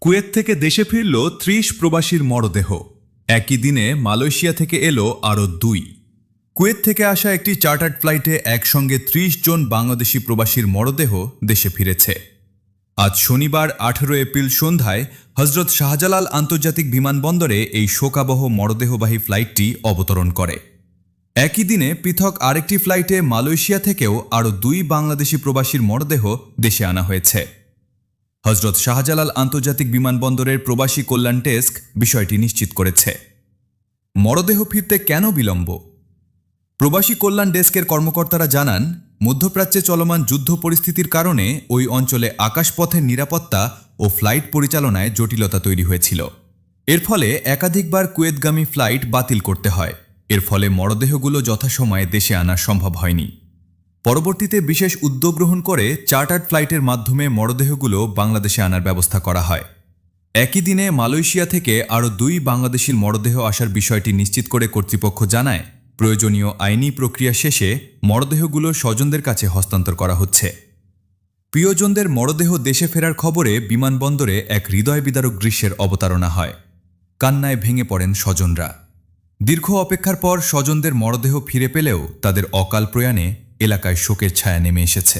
Kuwait থেকে দেশে ফিরল ৩০ প্রবাসীর মরদেহ। একই দিনে মালয়েশিয়া থেকে এলো আরও ২। কুয়েত থেকে আসা একটি চার্টার্ড ফ্লাইটে একসঙ্গে ৩০ জন বাংলাদেশি প্রবাসীর মরদেহ দেশে ফিরেছে। আজ শনিবার ১৮ এপ্রিল সন্ধ্যায় হজরত শাহজালাল আন্তর্জাতিক বিমানবন্দরে এই শোকাবহ মরদেহবাহী ফ্লাইটটি অবতরণ করে। একই দিনে পৃথক আরেকটি ফ্লাইটে মালয়েশিয়া থেকেও আরও ২ বাংলাদেশি প্রবাসীর মরদেহ দেশে আনা হয়েছে। হজরত শাহজালাল আন্তর্জাতিক বিমানবন্দরের প্রবাসী কল্যাণ ডেস্ক বিষয়টি নিশ্চিত করেছে। মরদেহ ফিরতে কেন বিলম্ব? প্রবাসী কল্যাণ ডেস্কের কর্মকর্তারা জানান, মধ্যপ্রাচ্যে চলমান যুদ্ধ পরিস্থিতির কারণে ওই অঞ্চলে আকাশপথের নিরাপত্তা ও ফ্লাইট পরিচালনায় জটিলতা তৈরি হয়েছিল। এর ফলে একাধিকবার কুয়েতগামী ফ্লাইট বাতিল করতে হয়। এর ফলে মরদেহগুলো যথাসময়ে দেশে আনা সম্ভব হয়নি। পরবর্তীতে বিশেষ উদ্যোগ গ্রহণ করে চার্টার্ড ফ্লাইটের মাধ্যমে মরদেহগুলো বাংলাদেশে আনার ব্যবস্থা করা হয়। একই দিনে মালয়েশিয়া থেকে আরও ২ বাংলাদেশির মরদেহ আসার বিষয়টি নিশ্চিত করে কর্তৃপক্ষ জানায়, প্রয়োজনীয় আইনি প্রক্রিয়া শেষে মরদেহগুলো স্বজনদের কাছে হস্তান্তর করা হচ্ছে। প্রিয়জনদের মরদেহ দেশে ফেরার খবরে বিমানবন্দরে এক হৃদয় বিদারক দৃশ্যের অবতারণা হয়। কান্নায় ভেঙে পড়েন স্বজনরা। দীর্ঘ অপেক্ষার পর স্বজনদের মরদেহ ফিরে পেলেও তাদের অকাল প্রয়াণে এলাকায় শোকের ছায়া নেমে এসেছে।